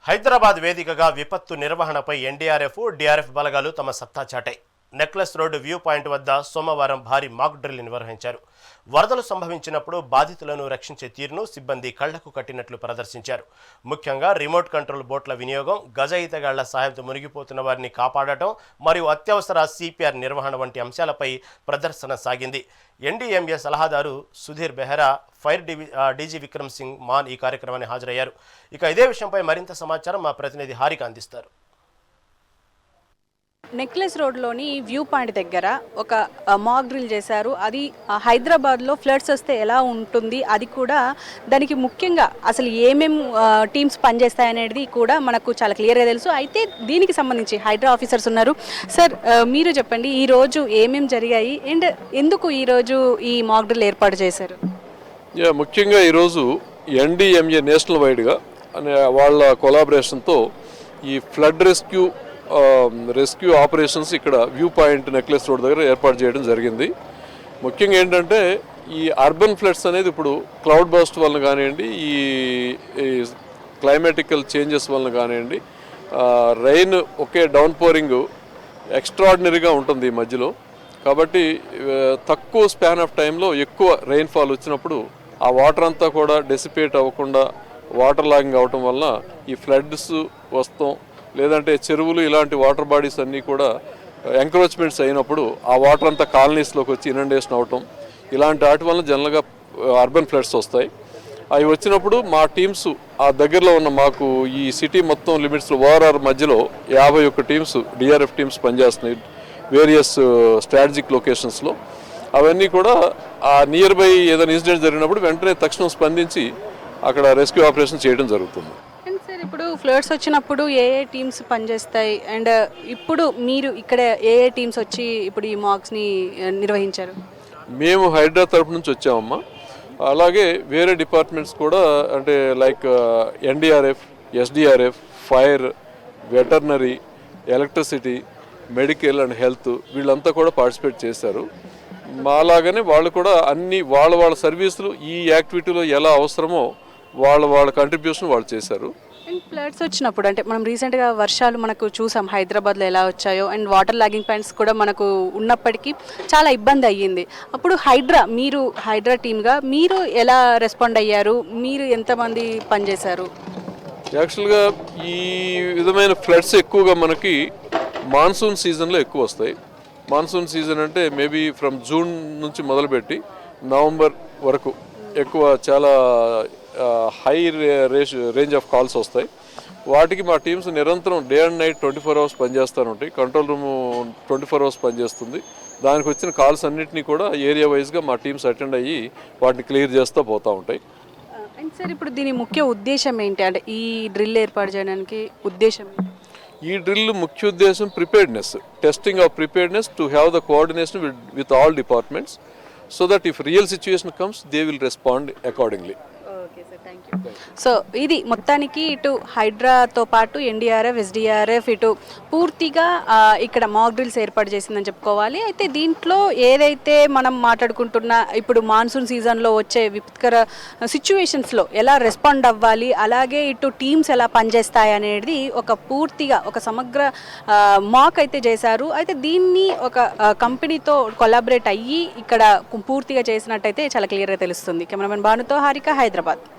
హైదరాబాద్ వేదికగా విపత్తు నిర్వహణపై ఎన్డీఆర్ఎఫ్, డీఆర్ఎఫ్ బలగాలు తమ సత్తా చాటాయి. నెక్లెస్ రోడ్డు వ్యూ పాయింట్ వద్ద సోమవారం భారీ మాక్ డ్రిల్ నిర్వహించారు. వరదలు సంభవించినప్పుడు బాధితులను రక్షించే తీరును సిబ్బంది కళ్లకు కట్టినట్లు ప్రదర్శించారు. ముఖ్యంగా రిమోట్ కంట్రోల్ బోట్ల వినియోగం, గజ ఈతగాళ్ల సాయంతో మునిగిపోతున్న వారిని కాపాడటం మరియు అత్యవసర సిపిఆర్ నిర్వహణ వంటి అంశాలపై ప్రదర్శన సాగింది. ఎన్డీఎంఏ సలహాదారు సుధీర్ బెహ్రా, ఫైర్ డీజీ విక్రమ్ సింగ్ మాన్ ఈ కార్యక్రమానికి హాజరయ్యారు. ఇక ఇదే విషయంపై మరింత సమాచారం మా ప్రతినిధి హారిక అందిస్తారు. నెక్లెస్ రోడ్లోని వ్యూ పాయింట్ దగ్గర ఒక మాక్ డ్రిల్ చేశారు. అది హైదరాబాద్లో ఫ్లడ్స్ వస్తే ఎలా ఉంటుంది, అది కూడా దానికి ముఖ్యంగా అసలు ఏమేం టీమ్స్ పనిచేస్తాయనేది కూడా మనకు చాలా క్లియర్గా తెలుసు. అయితే దీనికి సంబంధించి హైడ్రా ఆఫీసర్స్ ఉన్నారు. సార్, మీరు చెప్పండి, ఈరోజు ఏమేం జరిగాయి అండ్ ఎందుకు ఈరోజు ఈ మాక్ డ్రిల్ ఏర్పాటు చేశారు? ముఖ్యంగా ఈరోజు ఎన్డీఎంఏ నేషనల్ వైడ్గా అనే వాళ్ళ కొలాబరేషన్తో ఈ ఫ్లడ్ రెస్క్యూ ఆపరేషన్స్ ఇక్కడ వ్యూ పాయింట్ నెక్లెస్ రోడ్ దగ్గర ఏర్పాటు చేయడం జరిగింది. ముఖ్యంగా ఏంటంటే ఈ అర్బన్ ఫ్లడ్స్ అనేది ఇప్పుడు క్లౌడ్ బర్స్ట్ వలన కానివ్వండి, ఈ క్లైమాటికల్ చేంజెస్ వలన కానివ్వండి, రెయిన్ ఒకే డౌన్ పోరింగ్ ఎక్స్ట్రాడినరీగా ఉంటుంది ఈ మధ్యలో. కాబట్టి తక్కువ స్పాన్ ఆఫ్ టైంలో ఎక్కువ రెయిన్ఫాల్ వచ్చినప్పుడు ఆ వాటర్ అంతా కూడా డెసిపేట్ అవ్వకుండా వాటర్ లాగింగ్ అవటం వల్ల ఈ ఫ్లడ్స్ వస్తాం, లేదంటే చెరువులు ఇలాంటి వాటర్ బాడీస్ అన్నీ కూడా ఎంక్రోచ్మెంట్స్ అయినప్పుడు ఆ వాటర్ అంతా కాలనీస్లోకి వచ్చి ఇనండేషన్ అవటం, ఇలాంటి వాటి వల్ల జనరల్గా అర్బన్ ఫ్లడ్స్ వస్తాయి. అవి వచ్చినప్పుడు మా టీమ్స్ ఆ దగ్గరలో ఉన్న మాకు ఈ సిటీ మొత్తం లిమిట్స్లో ఓఆర్ఆర్ మధ్యలో 51 టీమ్స్ డిఆర్ఎఫ్ టీమ్స్ పనిచేస్తున్నాయి వేరియస్ స్ట్రాటజిక్ లొకేషన్స్లో. అవన్నీ కూడా ఆ నియర్ బై ఏదైనా ఇన్సిడెంట్ జరిగినప్పుడు వెంటనే తక్షణం స్పందించి అక్కడ రెస్క్యూ ఆపరేషన్ చేయడం జరుగుతుంది. సార్, ఇప్పుడు ఫ్లడ్స్ వచ్చినప్పుడు ఏ టీమ్స్ పనిచేస్తాయి అండ్ ఇప్పుడు మీరు ఇక్కడ ఏ టీమ్స్ వచ్చి ఇప్పుడు ఈ మాక్స్ని నిర్వహించారు? మేము హైడ్రా తరపు నుంచి వచ్చామమ్మా. అలాగే వేరే డిపార్ట్మెంట్స్ కూడా, అంటే like NDRF, SDRF, fire, veterinary, electricity, medical and health వీళ్ళంతా కూడా పార్టిసిపేట్ చేశారు. మాలాగానే వాళ్ళు కూడా అన్ని వాళ్ళ సర్వీసులు ఈ యాక్టివిటీలో ఎలా అవసరమో వాళ్ళ కంట్రిబ్యూషన్ వాళ్ళు చేశారు. అండ్ ఫ్లడ్స్ వచ్చినప్పుడు, అంటే మనం రీసెంట్గా వర్షాలు మనకు చూసాం హైదరాబాద్లో ఎలా వచ్చాయో, అండ్ వాటర్ లాగింగ్ పాయింట్స్ కూడా మనకు ఉన్నప్పటికీ చాలా ఇబ్బంది అయ్యింది. అప్పుడు హైడ్రా టీమ్గా మీరు ఎలా రెస్పాండ్ అయ్యారు? మీరు ఎంతమంది పనిచేశారు? యాక్చువల్గా ఈ విధమైన ఫ్లడ్స్ ఎక్కువగా మనకి మాన్సూన్ సీజన్లో ఎక్కువ వస్తాయి. మాన్సూన్ సీజన్ అంటే మేబీ ఫ్రమ్ జూన్ నుంచి మొదలుపెట్టి నవంబర్ వరకు ఎక్కువ చాలా హై రేంజ్ ఆఫ్ కాల్స్ వస్తాయి. వాటికి మా టీమ్స్ నిరంతరం డే అండ్ నైట్ 24 అవర్స్ పనిచేస్తూ ఉంటాయి. కంట్రోల్ రూమ్ 24 అవర్స్ పనిచేస్తుంది. దానికి వచ్చిన కాల్స్ అన్నింటినీ కూడా ఏరియా వైజ్గా మా టీమ్స్ అటెండ్ అయ్యి వాటిని క్లియర్ చేస్తూ పోతూ ఉంటాయి. అండ్ సార్, ఇప్పుడు దీని ముఖ్య ఉద్దేశం ఏంటి? అంటే ఈ డ్రిల్ ఏర్పాటు చేయడానికి ఉద్దేశం ఏంటి? ఈ డ్రిల్ ముఖ్య ఉద్దేశం preparedness, testing of preparedness to have the coordination with all departments so that if real situation comes they will respond accordingly. So ఇది మొత్తానికి ఇటు హైడ్రాతో పాటు ఎన్డీఆర్ఎఫ్, ఎస్డీఆర్ఎఫ్ ఇటు పూర్తిగా ఇక్కడ మాక్ డ్రిల్స్ ఏర్పాటు చేసిందని చెప్పుకోవాలి. అయితే దీంట్లో ఏదైతే మనం మాట్లాడుకుంటున్న ఇప్పుడు మాన్సూన్ సీజన్లో వచ్చే విపత్కర సిచ్యువేషన్స్లో ఎలా రెస్పాండ్ అవ్వాలి, అలాగే ఇటు టీమ్స్ ఎలా పనిచేస్తాయి అనేది పూర్తిగా ఒక సమగ్ర మాక్ అయితే చేశారు. అయితే దీన్ని ఒక కంపెనీతో కొలాబరేట్ అయ్యి ఇక్కడ పూర్తిగా చేసినట్టయితే చాలా క్లియర్గా తెలుస్తుంది. కెమెరామెన్ భానుతో హారిక, హైదరాబాద్.